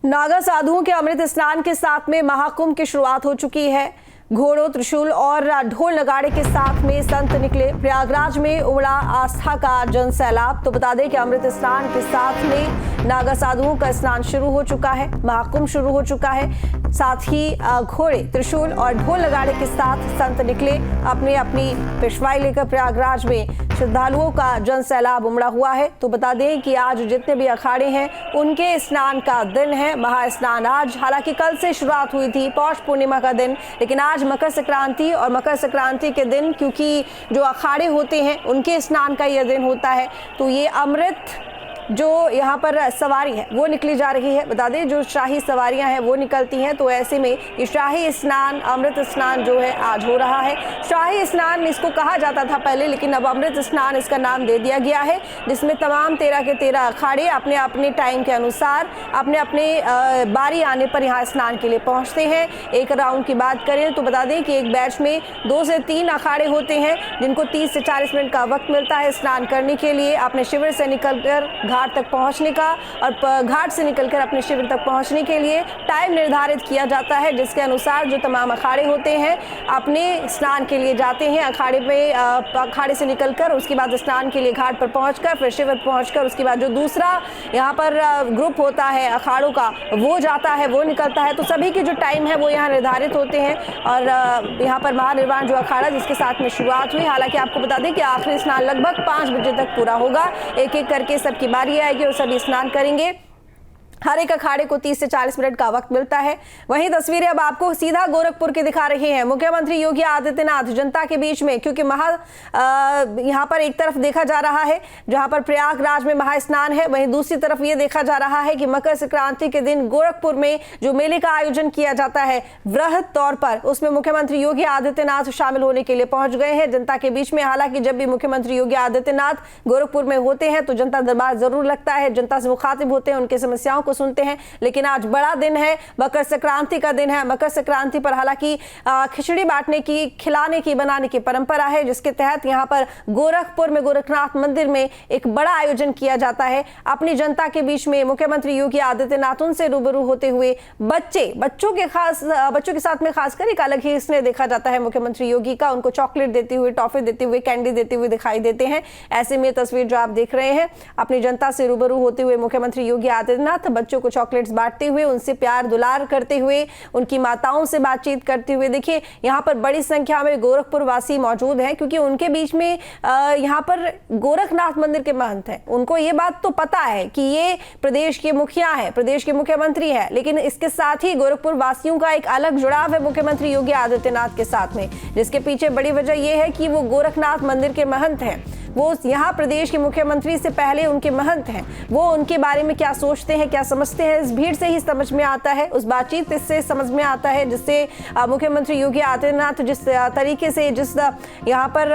नागा साधुओं के अमृत स्नान के साथ में महाकुंभ की शुरुआत हो चुकी है। घोड़ों, त्रिशूल और ढोल नगाड़े के साथ में संत निकले। प्रयागराज में उमड़ा आस्था का जन सैलाब। तो बता दें कि अमृत स्नान के साथ में नागा साधुओं का स्नान शुरू हो चुका है, महाकुंभ शुरू हो चुका है। साथ ही घोड़े, त्रिशूल और ढोल नगाड़े के साथ संत निकले। अपनी अपनी पेशवाई लेकर प्रयागराज में श्रद्धालुओं का जन सैलाब उमड़ा हुआ है। तो बता दें कि आज जितने भी अखाड़े हैं उनके स्नान का दिन है, महास्नान आज। हालांकि कल से शुरुआत हुई थी, पौष पूर्णिमा का दिन, लेकिन आज मकर संक्रांति और मकर संक्रांति के दिन क्योंकि जो अखाड़े होते हैं उनके स्नान का यह दिन होता है। तो ये अमृत जो यहाँ पर सवारी है वो निकली जा रही है। बता दें जो शाही सवारियां हैं वो निकलती हैं। तो ऐसे में ये शाही स्नान, अमृत स्नान जो है आज हो रहा है। शाही स्नान इसको कहा जाता था पहले, लेकिन अब अमृत स्नान इसका नाम दे दिया गया है, जिसमें तमाम 13 के 13 अखाड़े अपने अपने टाइम के अनुसार अपने अपने बारी आने पर यहाँ स्नान के लिए पहुँचते हैं। एक राउंड की बात करें तो बता दें कि एक बैच में 2 से 3 अखाड़े होते हैं, जिनको 30 से 40 मिनट का वक्त मिलता है स्नान करने के लिए, अपने शिविर से निकलकर घाट तक पहुंचने का, और घाट से निकलकर अपने शिविर तक पहुंचने के लिए टाइम निर्धारित किया जाता है, जिसके अनुसार जो तमाम अखाड़े होते हैं अपने स्नान के लिए जाते हैं। अखाड़े से निकलकर उसके बाद स्नान के लिए घाट पर पहुंचकर फिर शिविर पहुंचकर उसके बाद जो दूसरा यहाँ पर ग्रुप होता है अखाड़ों का वो जाता है, वो निकलता है। तो सभी के जो टाइम है वो यहाँ निर्धारित होते हैं। और यहाँ पर महानिर्वाण जो अखाड़ा जिसके साथ में शुरुआत हुई, हालांकि आपको बता दें कि आखिरी स्नान लगभग 5 बजे तक पूरा होगा। एक एक करके सबकी बारी आएगी और सभी स्नान करेंगे। हर एक अखाड़े को 30 से 40 मिनट का वक्त मिलता है। वहीं तस्वीरें अब आपको सीधा गोरखपुर की दिखा रहे हैं। मुख्यमंत्री योगी आदित्यनाथ जनता के बीच में, क्योंकि यहाँ पर एक तरफ देखा जा रहा है जहां पर प्रयागराज में महास्नान है, वहीं दूसरी तरफ ये देखा जा रहा है कि मकर संक्रांति के दिन गोरखपुर में जो मेले का आयोजन किया जाता है वृहद तौर पर, उसमें मुख्यमंत्री योगी आदित्यनाथ शामिल होने के लिए पहुंच गए हैं जनता के बीच में। हालांकि जब भी मुख्यमंत्री योगी आदित्यनाथ गोरखपुर में होते हैं तो जनता दरबार जरूर लगता है, जनता से मुखातिब होते हैं, उनकी समस्याओं को सुनते हैं। लेकिन आज बड़ा दिन है, मकर संक्रांति का दिन है। मकर संक्रांति पर हालांकि खिचड़ी बांटने की, खिलाने की, बनाने की परंपरा है, जिसके तहत यहां पर गोरखपुर में गोरखनाथ मंदिर में एक बड़ा आयोजन किया जाता है। अपनी जनता के बीच में मुख्यमंत्री योगी आदित्यनाथ उनसे रूबरू होते हुए बच्चों के साथ में खासकर एक अलग ही स्नेह देखा जाता है मुख्यमंत्री योगी का। उनको चॉकलेट देते हुए, टॉफी देते हुए, कैंडी देते हुए दिखाई देते हैं। ऐसे में तस्वीर जो आप देख रहे हैं, अपनी जनता से रूबरू होते हुए मुख्यमंत्री योगी आदित्यनाथ बच्चों को चॉकलेट्स बांटते हुए, उनसे प्यार दुलार करते हुए, उनकी माताओं से बातचीत करते हुए। देखिए यहाँ पर बड़ी संख्या में गोरखपुर वासी मौजूद हैं, क्योंकि उनके बीच में यहाँ पर गोरखनाथ मंदिर के महंत हैं। उनको ये बात तो पता है कि ये प्रदेश के मुखिया हैं, प्रदेश के मुख्यमंत्री हैं, लेकिन इसके साथ ही गोरखपुर वासियों का एक अलग जुड़ाव है मुख्यमंत्री योगी आदित्यनाथ के साथ में, जिसके पीछे बड़ी वजह यह है कि वो गोरखनाथ मंदिर के महंत हैं। वो यहाँ प्रदेश के मुख्यमंत्री से पहले उनके महंत हैं। वो उनके बारे में क्या सोचते हैं, क्या समझते हैं, इस भीड़ से ही समझ में आता है, उस बातचीत से समझ में आता है, जिससे मुख्यमंत्री योगी आदित्यनाथ जिस तरीके से, जिस यहाँ पर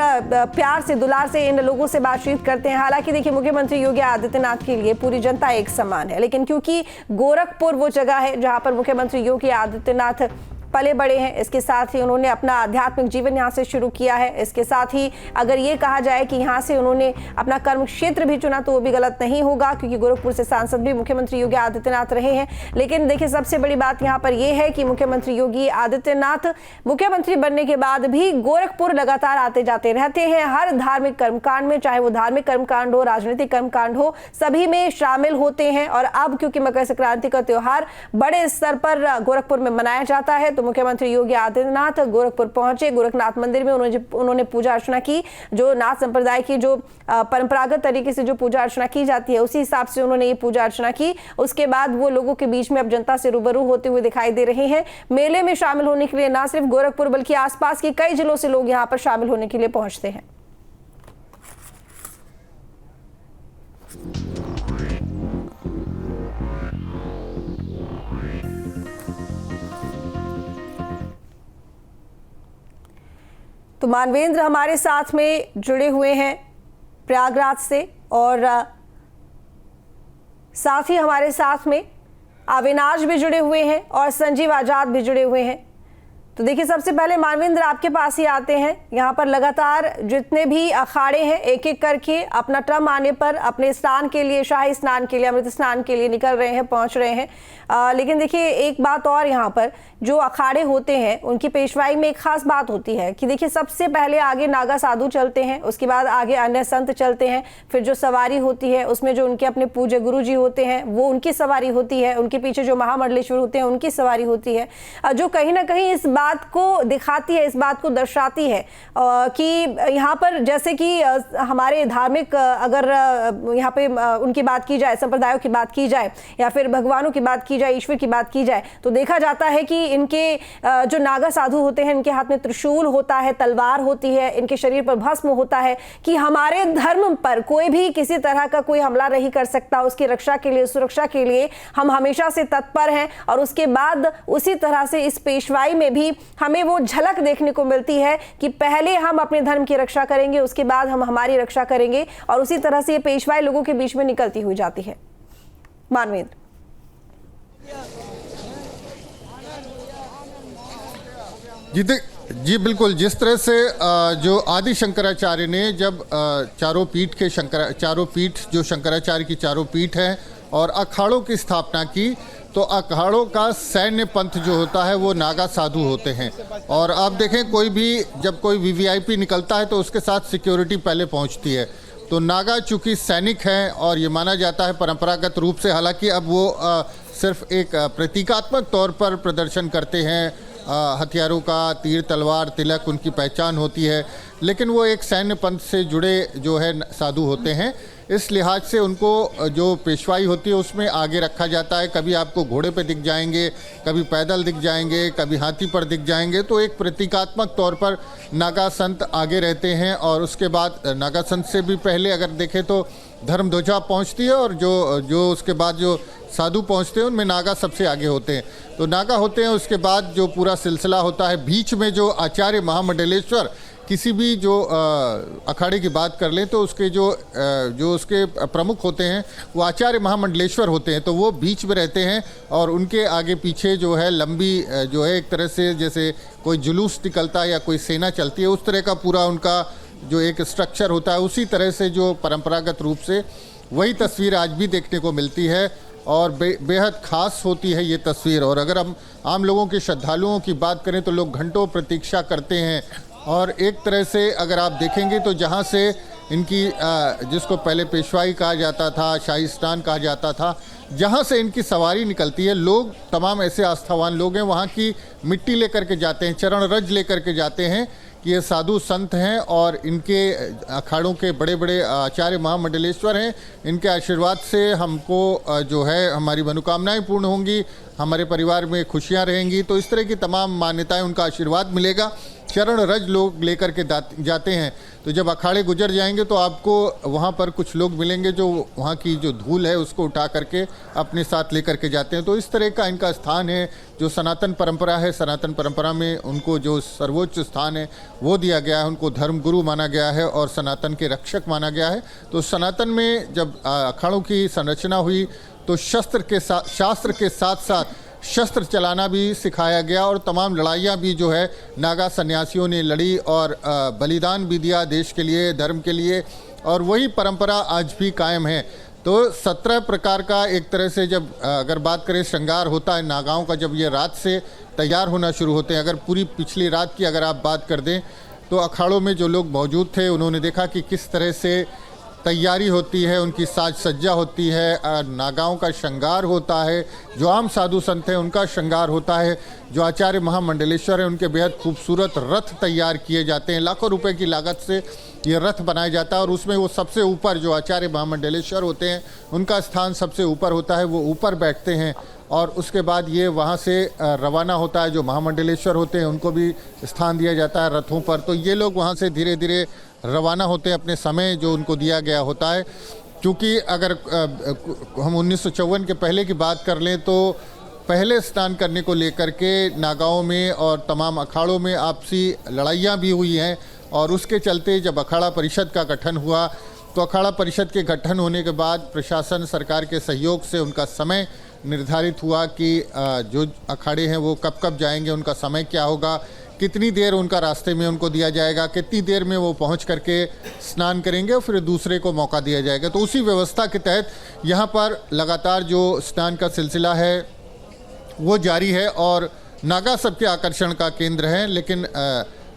प्यार से, दुलार से इन लोगों से बातचीत करते हैं। हालांकि देखिए मुख्यमंत्री योगी आदित्यनाथ के लिए पूरी जनता एक समान है, लेकिन क्योंकि गोरखपुर वो जगह है जहाँ पर मुख्यमंत्री योगी आदित्यनाथ पले बड़े हैं, इसके साथ ही उन्होंने अपना आध्यात्मिक जीवन यहाँ से शुरू किया है। इसके साथ ही अगर ये कहा जाए कि यहाँ से उन्होंने अपना कर्म क्षेत्र भी चुना तो वो भी गलत नहीं होगा, क्योंकि गोरखपुर से सांसद भी मुख्यमंत्री योगी आदित्यनाथ रहे हैं। लेकिन देखिए सबसे बड़ी बात यहाँ पर यह है कि मुख्यमंत्री योगी आदित्यनाथ मुख्यमंत्री बनने के बाद भी गोरखपुर लगातार आते जाते रहते हैं। हर धार्मिक कर्मकांड में, चाहे वो धार्मिक कर्मकांड हो, राजनीतिक कर्मकांड हो, सभी में शामिल होते हैं। और अब क्योंकि मकर संक्रांति का त्योहार बड़े स्तर पर गोरखपुर में मनाया जाता है, तो मुख्यमंत्री योगी आदित्यनाथ गोरखपुर पहुंचे। गोरखनाथ मंदिर में उन्होंने पूजा अर्चना की। जो नाथ संप्रदाय की जो परंपरागत तरीके से जो पूजा अर्चना की जाती है उसी हिसाब से उन्होंने ये पूजा अर्चना की। उसके बाद वो लोगों के बीच में अब जनता से रूबरू होते हुए दिखाई दे रहे हैं। मेले में शामिल होने के लिए ना सिर्फ गोरखपुर बल्कि आसपास के कई जिलों से लोग यहाँ पर शामिल होने के लिए पहुंचते हैं। तो मानवेंद्र हमारे साथ में जुड़े हुए हैं प्रयागराज से, और साथ ही हमारे साथ में अविनाश भी जुड़े हुए हैं और संजीव आजाद भी जुड़े हुए हैं। तो देखिए, सबसे पहले मानवेंद्र आपके पास ही आते हैं। यहाँ पर लगातार जितने भी अखाड़े हैं एक एक करके अपना टर्म आने पर अपने स्नान के लिए, शाही स्नान के लिए, अमृत स्नान के लिए निकल रहे हैं, पहुंच रहे हैं। लेकिन देखिए एक बात और, यहाँ पर जो अखाड़े होते हैं उनकी पेशवाई में एक खास बात होती है कि देखिए सबसे पहले आगे नागा साधु चलते हैं, उसके बाद आगे अन्य संत चलते हैं, फिर जो सवारी होती है उसमें जो उनके अपने पूज्य गुरु जी होते हैं वो उनकी सवारी होती है, उनके पीछे जो महामंडलेश्वर होते हैं उनकी सवारी होती है, जो कहीं ना कहीं इस बात को दिखाती है, इस बात को दर्शाती है कि यहाँ पर जैसे कि हमारे धार्मिक अगर यहाँ पे उनकी बात की जाए, संप्रदायों की बात की जाए या फिर भगवानों की बात की जाए, ईश्वर की बात की जाए, तो देखा जाता है कि इनके जो नागा साधु होते हैं इनके हाथ में त्रिशूल होता है, तलवार होती है, इनके शरीर पर भस्म होता है कि हमारे धर्म पर कोई भी किसी तरह का कोई हमला नहीं कर सकता, उसकी रक्षा के लिए, सुरक्षा के लिए हम हमेशा से तत्पर हैं। और उसके बाद उसी तरह से इस पेशवाई में भी हमें वो झलक देखने को मिलती है कि पहले हम अपने धर्म की रक्षा करेंगे, उसके बाद हम हमारी रक्षा करेंगे, और उसी तरह से ये पेशवाई लोगों के बीच में निकलती हुई जाती है। मानवेंद्र जी बिल्कुल, जिस तरह से जो आदि शंकराचार्य ने जब चारों पीठ जो शंकराचार्य की चारों पीठ है और अखाड़ों की स्थापना की, तो अखाड़ों का सैन्य पंथ जो होता है वो नागा साधु होते हैं। और आप देखें कोई भी जब कोई वीवीआईपी निकलता है तो उसके साथ सिक्योरिटी पहले पहुंचती है। तो नागा चूँकि सैनिक हैं और ये माना जाता है परंपरागत रूप से, हालांकि अब वो सिर्फ एक प्रतीकात्मक तौर पर प्रदर्शन करते हैं, हथियारों का, तीर तलवार तिलक उनकी पहचान होती है, लेकिन वो एक सैन्य पंथ से जुड़े जो है साधु होते हैं। इस लिहाज से उनको जो पेशवाई होती है उसमें आगे रखा जाता है। कभी आपको घोड़े पे दिख जाएंगे, कभी पैदल दिख जाएंगे, कभी हाथी पर दिख जाएंगे। तो एक प्रतीकात्मक तौर पर नागा संत आगे रहते हैं। और उसके बाद नागा संत से भी पहले अगर देखें तो धर्म ध्वजा पहुंचती है, और जो उसके बाद जो साधु पहुंचते हैं उनमें नागा सबसे आगे होते हैं। तो नागा होते हैं, उसके बाद जो पूरा सिलसिला होता है, बीच में जो आचार्य महामंडलेश्वर, किसी भी जो अखाड़े की बात कर लें तो उसके जो उसके प्रमुख होते हैं वो आचार्य महामंडलेश्वर होते हैं, तो वो बीच में रहते हैं। और उनके आगे पीछे जो है लंबी जो है एक तरह से जैसे कोई जुलूस निकलता है या कोई सेना चलती है, उस तरह का पूरा उनका जो एक स्ट्रक्चर होता है, उसी तरह से जो परंपरागत रूप से वही तस्वीर आज भी देखने को मिलती है। और बेहद ख़ास होती है ये तस्वीर। और अगर हम आम लोगों के श्रद्धालुओं की बात करें तो लोग घंटों प्रतीक्षा करते हैं। और एक तरह से अगर आप देखेंगे तो जहाँ से इनकी जिसको पहले पेशवाई कहा जाता था, शाही स्नान कहा जाता था, जहाँ से इनकी सवारी निकलती है, लोग तमाम ऐसे आस्थावान लोग हैं वहाँ की मिट्टी लेकर के जाते हैं, चरण रज लेकर के जाते हैं कि ये साधु संत हैं और इनके अखाड़ों के बड़े बड़े आचार्य महामंडलेश्वर हैं। इनके आशीर्वाद से हमको जो है हमारी मनोकामनाएं पूर्ण होंगी, हमारे परिवार में खुशियां रहेंगी। तो इस तरह की तमाम मान्यताएं, उनका आशीर्वाद मिलेगा। चरण रज लोग लेकर के जाते हैं। तो जब अखाड़े गुजर जाएंगे तो आपको वहाँ पर कुछ लोग मिलेंगे जो वहाँ की जो धूल है उसको उठा करके अपने साथ लेकर के जाते हैं। तो इस तरह का इनका स्थान है। जो सनातन परंपरा है, सनातन परंपरा में उनको जो सर्वोच्च स्थान है वो दिया गया है, उनको धर्मगुरु माना गया है और सनातन के रक्षक माना गया है। तो सनातन में जब अखाड़ों की संरचना हुई तो शास्त्र के साथ साथ शस्त्र चलाना भी सिखाया गया और तमाम लड़ाइयाँ भी जो है नागा सन्यासियों ने लड़ी और बलिदान भी दिया देश के लिए, धर्म के लिए। और वही परंपरा आज भी कायम है। तो 17 प्रकार का एक तरह से जब अगर बात करें श्रृंगार होता है नागाओं का, जब ये रात से तैयार होना शुरू होते हैं। अगर पूरी पिछली रात की अगर आप बात कर दें तो अखाड़ों में जो लोग मौजूद थे उन्होंने देखा कि किस तरह से तैयारी होती है, उनकी साज सज्जा होती है, नागाओं का श्रृंगार होता है, जो आम साधु संत हैं उनका श्रृंगार होता है, जो आचार्य महामंडलेश्वर हैं उनके बेहद खूबसूरत रथ तैयार किए जाते हैं। लाखों रुपए की लागत से ये रथ बनाया जाता है और उसमें वो सबसे ऊपर जो आचार्य महामंडलेश्वर होते हैं उनका स्थान सबसे ऊपर होता है, वो ऊपर बैठते हैं। और उसके बाद ये वहाँ से रवाना होता है, जो महामंडलेश्वर होते हैं उनको भी स्थान दिया जाता है रथों पर। तो ये लोग वहाँ से धीरे धीरे रवाना होते हैं अपने समय जो उनको दिया गया होता है। क्योंकि अगर हम 1954 के पहले की बात कर लें तो पहले स्नान करने को लेकर के नागाओं में और तमाम अखाड़ों में आपसी लड़ाइयाँ भी हुई हैं। और उसके चलते जब अखाड़ा परिषद का गठन हुआ तो अखाड़ा परिषद के गठन होने के बाद प्रशासन सरकार के सहयोग से उनका समय निर्धारित हुआ कि जो अखाड़े हैं वो कब कब जाएंगे, उनका समय क्या होगा, कितनी देर उनका रास्ते में उनको दिया जाएगा, कितनी देर में वो पहुंच करके स्नान करेंगे और फिर दूसरे को मौका दिया जाएगा। तो उसी व्यवस्था के तहत यहाँ पर लगातार जो स्नान का सिलसिला है वो जारी है और नागा सबके आकर्षण का केंद्र है। लेकिन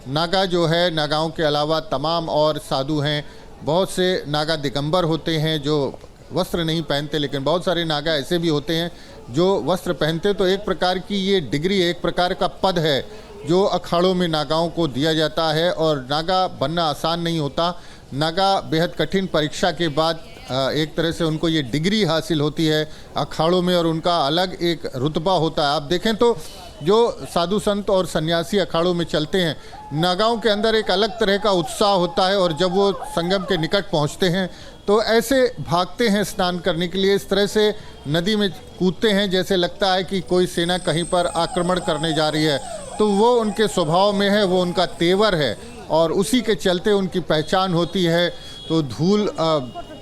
नागा जो है, नागाओं के अलावा तमाम और साधु हैं। बहुत से नागा दिगंबर होते हैं जो वस्त्र नहीं पहनते, लेकिन बहुत सारे नागा ऐसे भी होते हैं जो वस्त्र पहनते। तो एक प्रकार की ये डिग्री, एक प्रकार का पद है जो अखाड़ों में नागाओं को दिया जाता है। और नागा बनना आसान नहीं होता। नागा बेहद कठिन परीक्षा के बाद एक तरह से उनको ये डिग्री हासिल होती है अखाड़ों में, और उनका अलग एक रुतबा होता है। आप देखें तो जो साधु संत और सन्यासी अखाड़ों में चलते हैं, नागाओं के अंदर एक अलग तरह का उत्साह होता है, और जब वो संगम के निकट पहुंचते हैं तो ऐसे भागते हैं स्नान करने के लिए, इस तरह से नदी में कूदते हैं जैसे लगता है कि कोई सेना कहीं पर आक्रमण करने जा रही है। तो वो उनके स्वभाव में है, वो उनका तेवर है, और उसी के चलते उनकी पहचान होती है। तो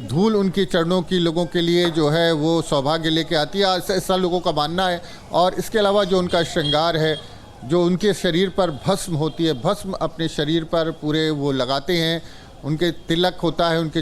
धूल उनके चरणों की लोगों के लिए जो है वो सौभाग्य लेके आती है, ऐसा लोगों का मानना है। और इसके अलावा जो उनका श्रृंगार है, जो उनके शरीर पर भस्म होती है, भस्म अपने शरीर पर पूरे वो लगाते हैं। उनके तिलक होता है उनके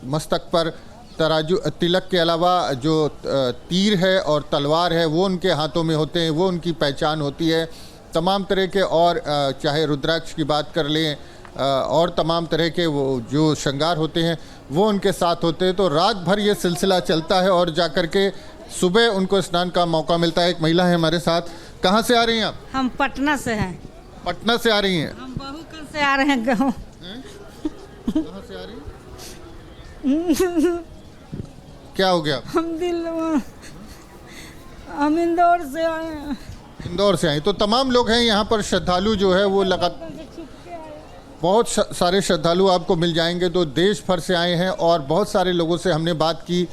मस्तक पर, तराजू तिलक के अलावा जो तीर है और तलवार है वो उनके हाथों में होते हैं, वो उनकी पहचान होती है। तमाम तरह के और चाहे रुद्राक्ष की बात कर लें और तमाम तरह के वो जो श्रृंगार होते हैं वो उनके साथ होते हैं। तो रात भर ये सिलसिला चलता है और जाकर के सुबह उनको स्नान का मौका मिलता है। एक महिला है हमारे साथ। कहाँ से आ रही हैं आप? हम पटना से हैं। पटना से आ रही हैं? हम बहुकल से आ रहे हैं गाँव। कहाँ से आ रही हैं? क्या हो गया? हम इंदौर से आए हैं। इंदौर से आए। तो तमाम लोग हैं यहाँ पर, श्रद्धालु जो है वो लगातार बहुत सारे श्रद्धालु आपको मिल जाएंगे। तो देश भर से आए हैं और बहुत सारे लोगों से हमने बात की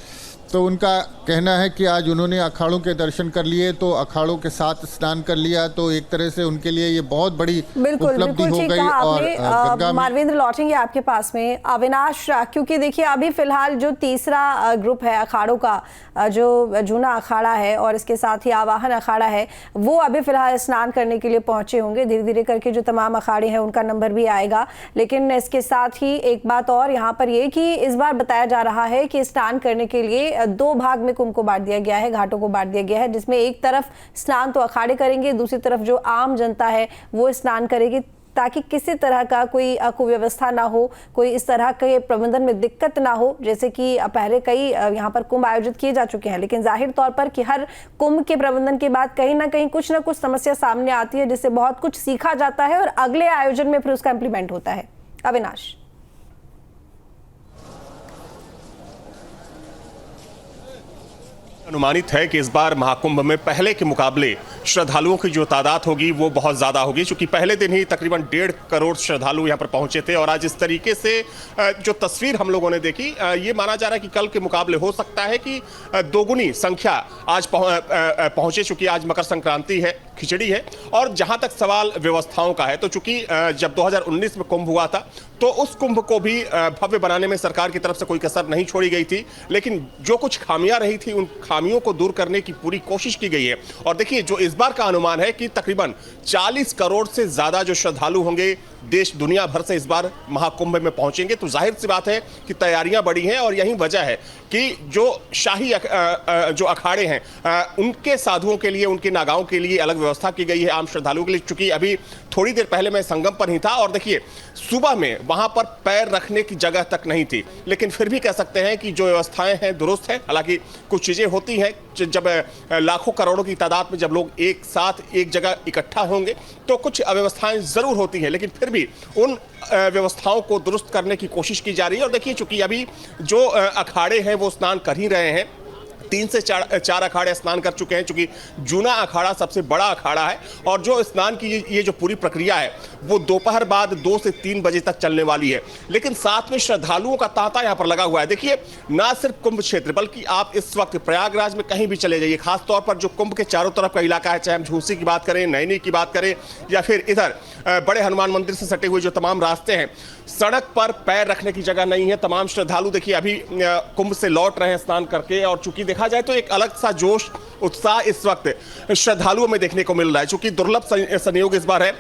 तो उनका कहना है कि आज उन्होंने अखाड़ों के दर्शन कर लिए, तो अखाड़ों के साथ स्नान कर लिया, तो एक तरह से उनके लिए ये बहुत बड़ी उपलब्धि हो गई। और मारवेंद्र लौटेंगे आपके पास में। अविनाश, क्योंकि देखिए अभी फिलहाल जो तीसरा ग्रुप है अखाड़ों का, जो जूना अखाड़ा है और इसके साथ ही आवाहन अखाड़ा है, वो अभी फिलहाल स्नान करने के लिए पहुंचे होंगे। धीरे धीरे करके जो तमाम अखाड़े हैं उनका नंबर भी आएगा। लेकिन इसके साथ ही एक बात और यहाँ पर ये कि इस बार बताया जा रहा है कि स्नान करने के लिए दो भाग में कुंभ को बांट दिया गया है, घाटों को बांट दिया गया है, जिसमें एक तरफ स्नान तो अखाड़े करेंगे, दूसरी तरफ जो आम जनता है वो स्नान करेगी, ताकि किसी तरह का कोई कुव्यवस्था ना हो, कोई इस तरह के प्रबंधन में दिक्कत ना हो। जैसे कि पहले कई यहाँ पर कुंभ आयोजित किए जा चुके हैं, लेकिन जाहिर तौर पर कि हर कुंभ के प्रबंधन के बाद कहीं ना कहीं कुछ ना कुछ समस्या सामने आती है, जिससे बहुत कुछ सीखा जाता है और अगले आयोजन में फिर उसका इम्प्लीमेंट होता है। अविनाश, अनुमानित है कि इस बार महाकुंभ में पहले के मुकाबले श्रद्धालुओं की जो तादाद होगी वो बहुत ज़्यादा होगी, क्योंकि पहले दिन ही तकरीबन 1.5 करोड़ श्रद्धालु यहाँ पर पहुंचे थे। और आज इस तरीके से जो तस्वीर हम लोगों ने देखी, ये माना जा रहा है कि कल के मुकाबले हो सकता है कि दोगुनी संख्या आज पहुंचे, चूंकि आज मकर संक्रांति है, खिचड़ी है। और जहां तक सवाल व्यवस्थाओं का है, तो चूंकि जब 2019 में कुंभ हुआ था तो उस कुंभ को भी भव्य बनाने में सरकार की तरफ से कोई कसर नहीं छोड़ी गई थी, लेकिन जो कुछ खामियां रही थी उन खामियों को दूर करने की पूरी कोशिश की गई है। और देखिए, जो इस बार का अनुमान है कि तकरीबन 40 करोड़ से ज्यादा जो श्रद्धालु होंगे देश दुनिया भर से इस बार महाकुंभ में पहुंचेंगे। तो जाहिर सी बात है कि तैयारियां बड़ी हैं, और यही वजह है कि जो शाही जो अखाड़े हैं उनके साधुओं के लिए, उनके नागाओं के लिए अलग व्यवस्था की गई है, आम श्रद्धालुओं के लिए। चूंकि अभी थोड़ी देर पहले मैं संगम पर ही था और देखिए सुबह में वहां पर पैर रखने की जगह तक नहीं थी, लेकिन फिर भी कह सकते हैं कि जो व्यवस्थाएं हैं दुरुस्त है। हालांकि कुछ चीजें होती हैं जब लाखों करोड़ों की तादाद में जब लोग एक साथ एक जगह इकट्ठा होंगे तो कुछ अव्यवस्थाएं जरूर होती हैं, लेकिन फिर भी उन व्यवस्थाओं को दुरुस्त करने की कोशिश की जा रही है। और देखिए, चूंकि अभी जो अखाड़े हैं वो स्नान कर ही रहे हैं, 3 से 4 अखाड़े स्नान कर चुके हैं, चूंकि जूना अखाड़ा सबसे बड़ा अखाड़ा है। और जो स्नान की ये जो पूरी प्रक्रिया है वो दोपहर बाद 2 से 3 बजे तक चलने वाली है, लेकिन साथ में श्रद्धालुओं का तांता यहाँ पर लगा हुआ है। देखिए, ना सिर्फ कुंभ क्षेत्र बल्कि आप इस वक्त प्रयागराज में कहीं भी चले जाइए, खासतौर पर जो कुंभ के चारों तरफ का इलाका है, चाहे हम झूसी की बात करें, नैनी की बात करें, या फिर इधर बड़े हनुमान मंदिर से सटे हुए जो तमाम रास्ते हैं, सड़क पर पैर रखने की जगह नहीं है। तमाम श्रद्धालु देखिए अभी कुंभ से लौट रहे हैं स्नान करके, और चूंकि देखा जाए तो एक अलग सा जोश उत्साह इस वक्त श्रद्धालुओं में देखने को मिल रहा है। चूंकि दुर्लभ संयोग इस बार है